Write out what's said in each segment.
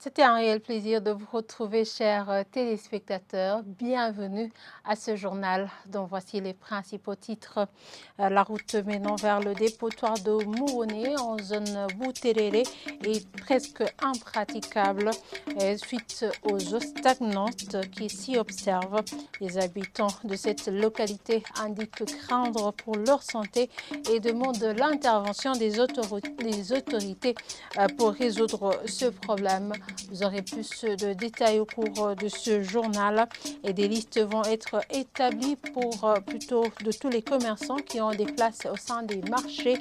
C'était un réel plaisir de vous retrouver, chers téléspectateurs. Bienvenue à ce journal dont voici les principaux titres. La route menant vers le dépotoir de Mouroné en zone Bouterere est presque impraticable suite aux eaux stagnantes qui s'y observent. Les habitants de cette localité indiquent craindre pour leur santé et demandent l'intervention des autorités pour résoudre ce problème. Vous aurez plus de détails au cours de ce journal et des listes vont être établies pour plutôt de tous les commerçants qui ont des places au sein des marchés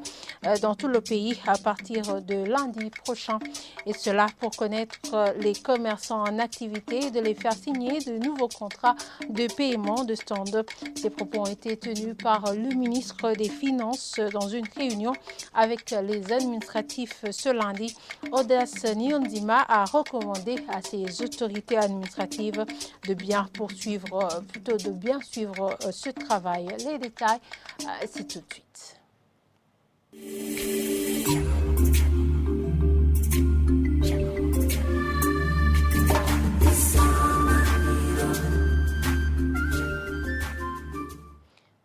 dans tout le pays à partir de lundi prochain. Et cela pour connaître les commerçants en activité et de les faire signer de nouveaux contrats de paiement de stand. Ces propos ont été tenus par le ministre des Finances dans une réunion avec les administratifs ce lundi. Audace Nyonzima a recommandé à ses autorités administratives de bien suivre ce travail. Les détails, c'est tout de suite.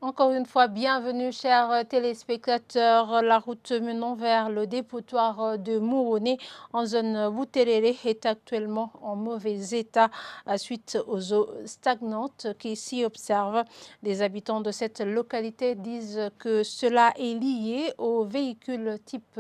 Encore une fois, bienvenue chers téléspectateurs. La route menant vers le dépotoir de Mouroné en zone Bouterere est actuellement en mauvais état suite aux eaux stagnantes qui s'y observent. Les habitants de cette localité disent que cela est lié aux véhicules type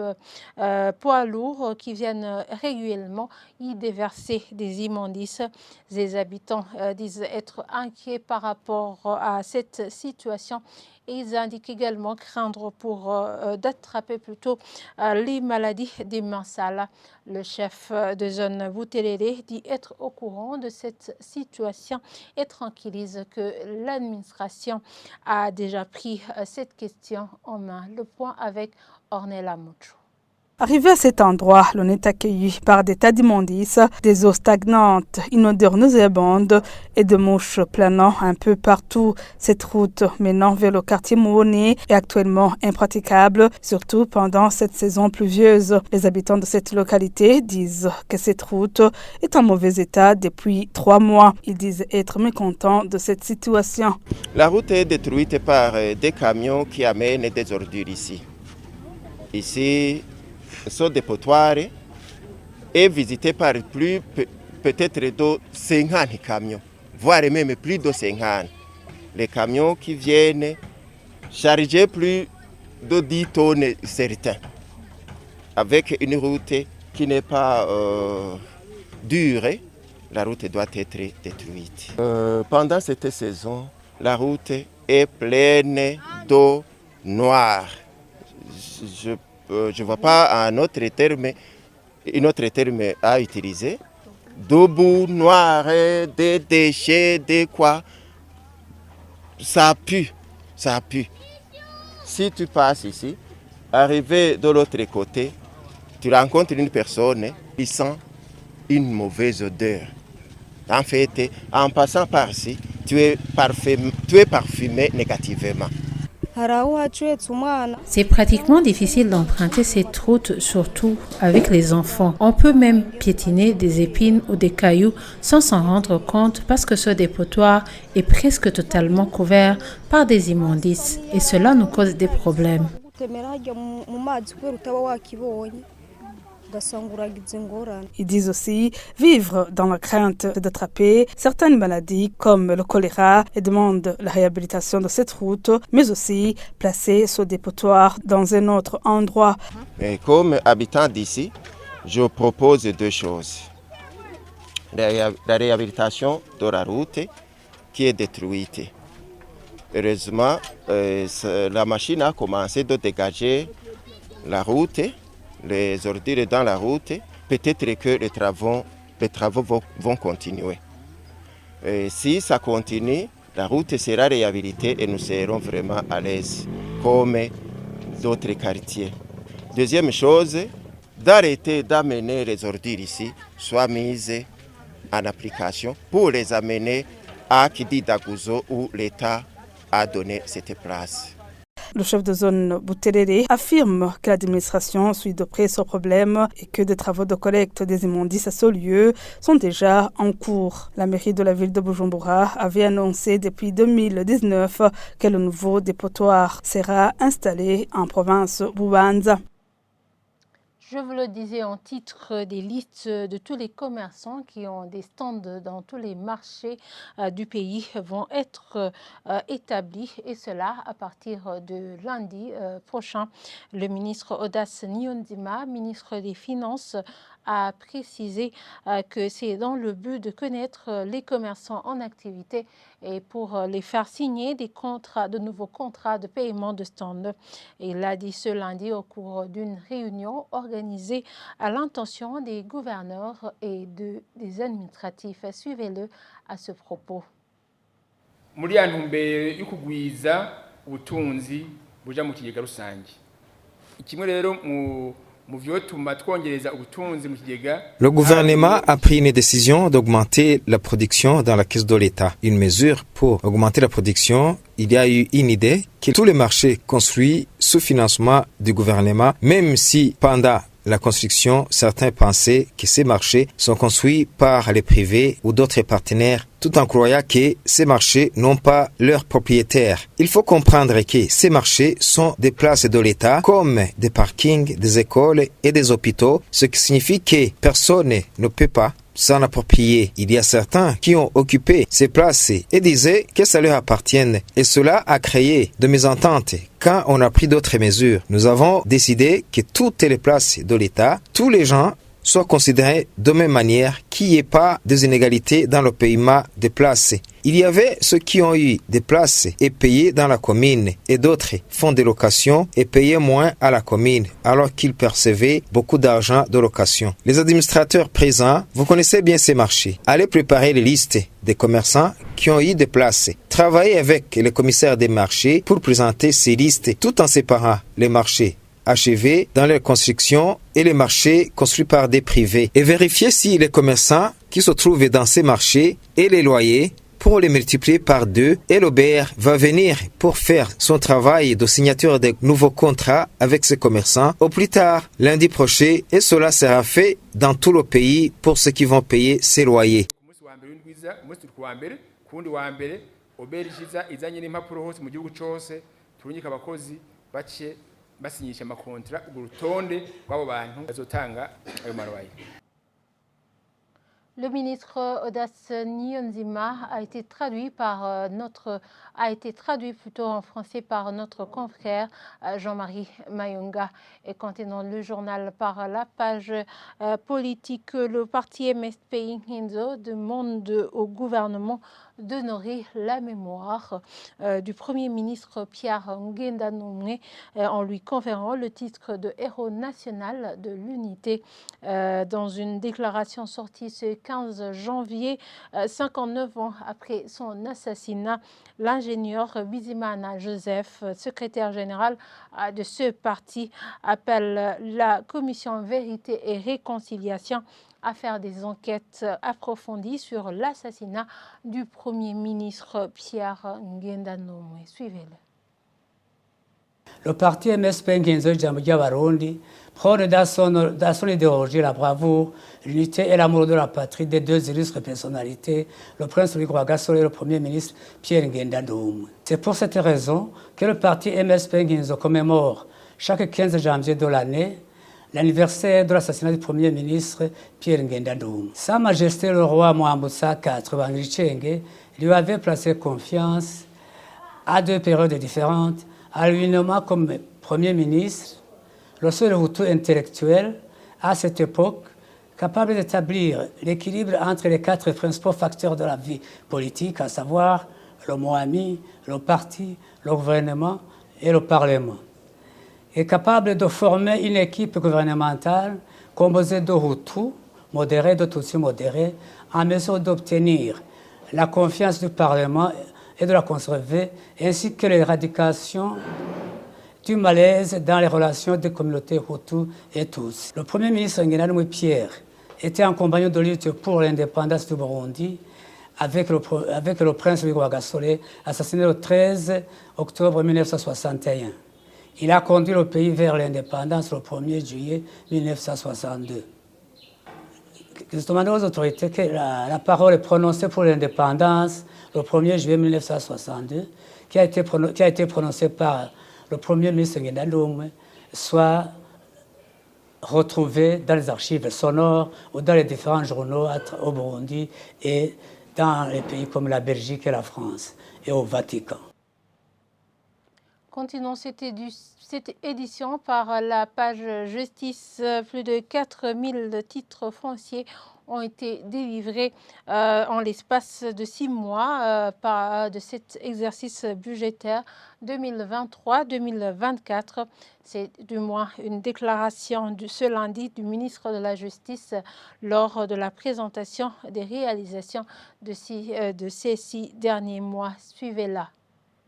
poids lourds qui viennent régulièrement y déverser des immondices. Les habitants disent être inquiets par rapport à cette situation. Et ils indiquent également craindre d'attraper plutôt les maladies des mains sales. Le chef de zone Bouterere dit être au courant de cette situation et tranquillise que l'administration a déjà pris cette question en main. Le point avec Ornella Mucho. Arrivé à cet endroit, l'on est accueilli par des tas d'immondices, des eaux stagnantes, une odeur nauséabonde et de mouches planant un peu partout. Cette route menant vers le quartier Mouroné est actuellement impraticable, surtout pendant cette saison pluvieuse. Les habitants de cette localité disent que cette route est en mauvais état depuis 3 mois. Ils disent être mécontents de cette situation. La route est détruite par des camions qui amènent des ordures ici. Ici, ce dépotoir est visité par peut-être de 50 camions, voire même plus de 50. Les camions qui viennent charger plus de 10 tonnes certains, avec une route qui n'est pas dure, la route doit être détruite. Pendant cette saison, la route est pleine d'eau noire. Je ne vois pas un autre terme à utiliser. D'eau noire, des déchets, des quoi. Ça pue. Si tu passes ici, arrivé de l'autre côté, tu rencontres une personne qui sent une mauvaise odeur. En fait, en passant par-ci, tu es parfumé négativement. C'est pratiquement difficile d'emprunter cette route, surtout avec les enfants. On peut même piétiner des épines ou des cailloux sans s'en rendre compte parce que ce dépotoir est presque totalement couvert par des immondices et cela nous cause des problèmes. Ils disent aussi vivre dans la crainte d'attraper certaines maladies comme le choléra et demandent la réhabilitation de cette route, mais aussi placer ce dépotoir dans un autre endroit. Et comme habitant d'ici, je propose 2 choses. La réhabilitation de la route qui est détruite. Heureusement, la machine a commencé de dégager la route, les ordures dans la route. Peut-être que les travaux vont continuer. Et si ça continue, la route sera réhabilitée et nous serons vraiment à l'aise, comme d'autres quartiers. Deuxième chose, d'arrêter d'amener les ordures ici, soit mises en application pour les amener à Kidi Daguzo où l'État a donné cette place. Le chef de zone Buterere affirme que l'administration suit de près ce problème et que des travaux de collecte des immondices à ce lieu sont déjà en cours. La mairie de la ville de Bujumbura avait annoncé depuis 2019 que le nouveau dépotoir sera installé en province Bubanza. Je vous le disais en titre, des listes de tous les commerçants qui ont des stands dans tous les marchés du pays vont être établies, et cela à partir de lundi prochain. Le ministre Audace Niyonzima, ministre des Finances, a précisé que c'est dans le but de connaître les commerçants en activité et pour les faire signer de nouveaux contrats de paiement de stand. Il l'a dit ce lundi au cours d'une réunion organisée à l'intention des gouverneurs et des administratifs. Suivez-le à ce propos. Muri ya ntumbero yo kugwiza ubutunzi buja mu kigega rusange. Kimwe rero Le gouvernement a pris une décision d'augmenter la production dans la caisse de l'État. Une mesure pour augmenter la production, il y a eu une idée que tous les marchés construits sous financement du gouvernement, même si pendant la construction, certains pensaient que ces marchés sont construits par les privés ou d'autres partenaires, tout en croyant que ces marchés n'ont pas leurs propriétaires. Il faut comprendre que ces marchés sont des places de l'État, comme des parkings, des écoles et des hôpitaux, ce qui signifie que personne ne peut pas s'en approprier. Il y a certains qui ont occupé ces places et disaient que ça leur appartienne. Et cela a créé de mésententes. Quand on a pris d'autres mesures, nous avons décidé que toutes les places de l'État, tous les gens soient considérés de même manière, qu'il n'y ait pas des inégalités dans le paiement des places. Il y avait ceux qui ont eu des places et payés dans la commune et d'autres font des locations et payaient moins à la commune alors qu'ils percevaient beaucoup d'argent de location. Les administrateurs présents, vous connaissez bien ces marchés. Allez préparer les listes des commerçants qui ont eu des places. Travaillez avec les commissaires des marchés pour présenter ces listes tout en séparant les marchés achevés dans leur construction et les marchés construits par des privés. Et vérifiez si les commerçants qui se trouvent dans ces marchés et les loyers pour les multiplier par 2 et l'OBR va venir pour faire son travail de signature de nouveaux contrats avec ces commerçants au plus tard lundi prochain et cela sera fait dans tout le pays pour ceux qui vont payer ces loyers. Le ministre Audace Niyonzima a été traduit en français par notre confrère Jean-Marie Mayunga. Et contenant le journal par la page politique, le parti MSP Inzo demande au gouvernement d'honorer la mémoire du Premier ministre Pierre Ngendanumwe en lui conférant le titre de héros national de l'unité. Dans une déclaration sortie ce 15 janvier, 59 ans après son assassinat, l'ingénieur Bizimana Joseph, secrétaire général de ce parti, appelle la commission Vérité et Réconciliation à faire des enquêtes approfondies sur l'assassinat du Premier ministre Pierre Ngendanumwe. Suivez-le. Le parti MSP Ngenzo Jambo Barundi prône dans son idéologie la bravoure, l'unité et l'amour de la patrie des deux illustres personnalités, le prince Louis Rwagasore et le premier ministre Pierre Ngendanumwe. C'est pour cette raison que le parti MSP Ngenzo commémore chaque 15 janvier de l'année l'anniversaire de l'assassinat du Premier ministre Pierre Ngendanumwe. Sa Majesté le roi Mwambutsa IV Bangiricenge lui avait placé confiance à 2 périodes différentes, à lui nommant comme Premier ministre le seul Hutu intellectuel à cette époque capable d'établir l'équilibre entre les 4 principaux facteurs de la vie politique, à savoir le Moami, le parti, le gouvernement et le Parlement. Est capable de former une équipe gouvernementale composée de Hutus modérés, de Tutsis modérés, en mesure d'obtenir la confiance du Parlement et de la conserver, ainsi que l'éradication du malaise dans les relations des communautés Hutus et Tutsis. Le Premier ministre Ngendanumwe Pierre était en compagnie de lutte pour l'indépendance du Burundi avec le prince Louis Rwagasore, assassiné le 13 octobre 1961. Il a conduit le pays vers l'indépendance le 1er juillet 1962. Justement, aux autorités que la parole est prononcée pour l'indépendance le 1er juillet 1962, qui a été prononcée par le Premier ministre Ngenda Lumwe, soit retrouvée dans les archives sonores ou dans les différents journaux au Burundi et dans les pays comme la Belgique et la France et au Vatican. Continuons cette édition par la page justice. Plus de 4000 titres fonciers ont été délivrés en l'espace de 6 mois de cet exercice budgétaire 2023-2024. C'est du moins une déclaration ce lundi du ministre de la Justice lors de la présentation des réalisations de ces 6 derniers mois. Suivez-la.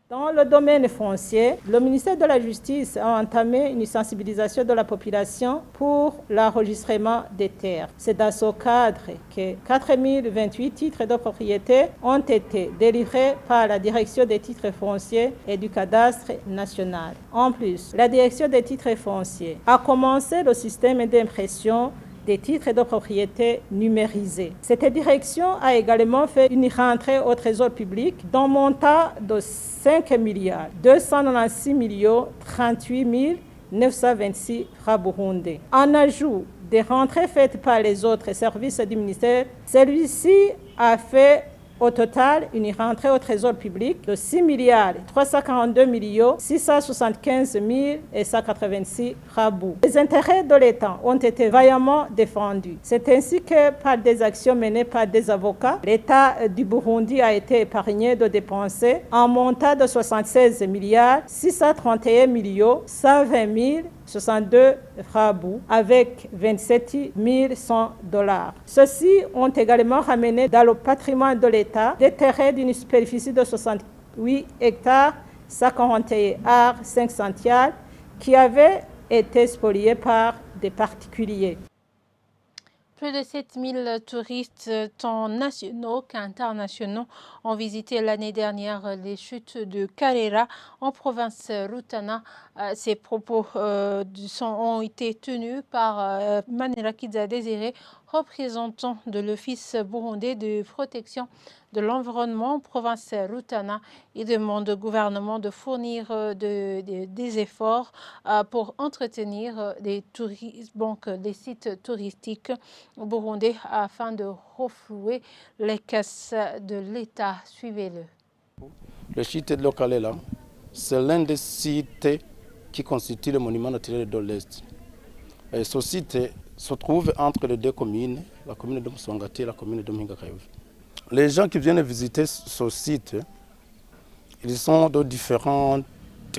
Dans le domaine foncier, le ministère de la Justice a entamé une sensibilisation de la population pour l'enregistrement des terres. C'est dans ce cadre que 4028 titres de propriété ont été délivrés par la Direction des titres fonciers et du cadastre national. En plus, la Direction des titres fonciers a commencé le système d'impression des titres de propriété numérisés. Cette direction a également fait une rentrée au trésor public d'un montant de 5 milliards 296 millions 38 926 francs burundais. En ajout des rentrées faites par les autres services du ministère, celui-ci a fait au total une rentrée au trésor public de 6 milliards 342 millions 675 186 francs. Les intérêts de l'État ont été vaillamment défendus. C'est ainsi que par des actions menées par des avocats, l'État du Burundi a été épargné de dépenser un montant de 76 milliards 631 millions 120 062 francs avec 27 100 $. Ceux-ci ont également ramené dans le patrimoine de l'État des terrains d'une superficie de 68 hectares 141 arts 5 centiales qui avaient été spoliés par des particuliers. Plus de 7000 touristes, tant nationaux qu'internationaux, ont visité l'année dernière les chutes de Karera en province Rutana. Ces propos ont été tenus par Manirakiza Désiré, représentant de l'Office burundais de protection de l'environnement en province Rutana. Il demande au gouvernement de fournir des efforts pour entretenir des sites touristiques burundais afin de reflouer les caisses de l'État. Suivez-le. Le site de Lokalela, c'est l'un des sites qui constitue le monument naturel de l'Est. Ce site se trouve entre les deux communes, la commune de Msongati et la commune de Mingakaev. Les gens qui viennent visiter ce site, ils sont de différentes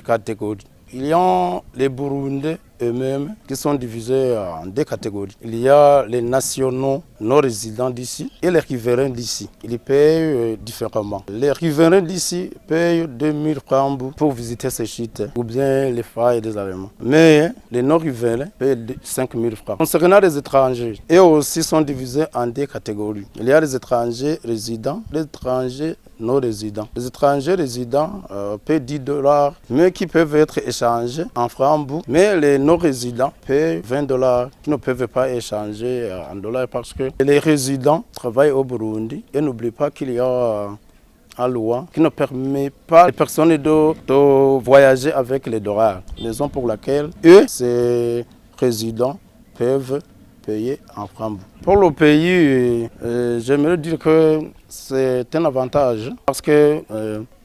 catégories. Il y a les Burundais eux-mêmes qui sont divisés en 2 catégories. Il y a les nationaux non résidents d'ici et les riverains d'ici. Ils payent différemment. Les riverains d'ici payent 2000 francs pour visiter ces sites ou bien les failles des Allemands. Mais les non-riverains payent 5000 francs. Concernant les étrangers, eux aussi sont divisés en 2 catégories. Il y a les étrangers résidents, les étrangers non résidents. Les étrangers résidents paient 10 $, mais qui peuvent être échangés en francs, mais les non-résidents paient 20 $ qui ne peuvent pas échanger en dollars parce que les résidents travaillent au Burundi. Et n'oubliez pas qu'il y a une loi qui ne permet pas aux personnes de voyager avec les dollars. Raison pour laquelle eux, ces résidents, peuvent payer en francs. Pour le pays, j'aimerais dire que c'est un avantage parce que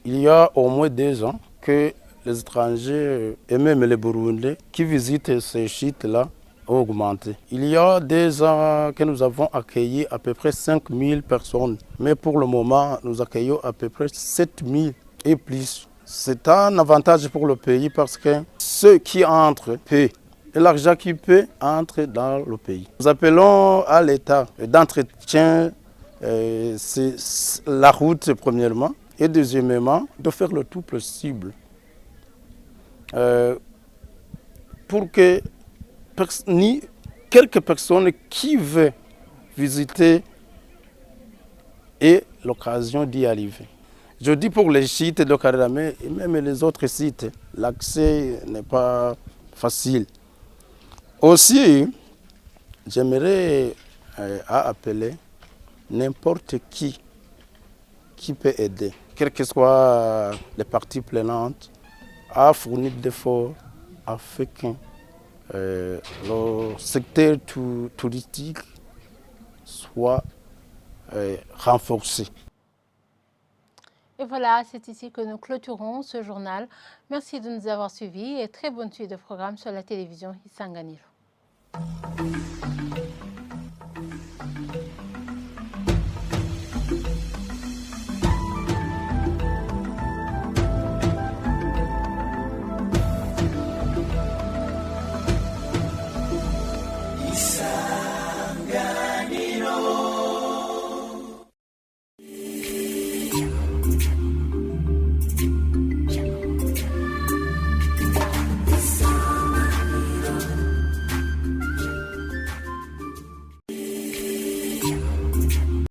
il y a au moins 2 ans que les étrangers et même les Burundais qui visitent ces sites-là ont augmenté. Il y a 2 ans que nous avons accueilli à peu près 5000 personnes, mais pour le moment, nous accueillons à peu près 7000 et plus. C'est un avantage pour le pays parce que ceux qui entrent paient. Et l'argent qui peut entre dans le pays. Nous appelons à l'État d'entretien la route premièrement et deuxièmement de faire le tout possible pour que quelques personnes qui veulent visiter aient l'occasion d'y arriver. Je dis pour les sites de Karéramé et même les autres sites, l'accès n'est pas facile. Aussi, j'aimerais appeler n'importe qui peut aider, quelles que soient les parties prenantes, à fournir des efforts afin que le secteur touristique soit renforcé. Et voilà, c'est ici que nous clôturons ce journal. Merci de nous avoir suivis et très bonne suite de programme sur la télévision Isanganiro.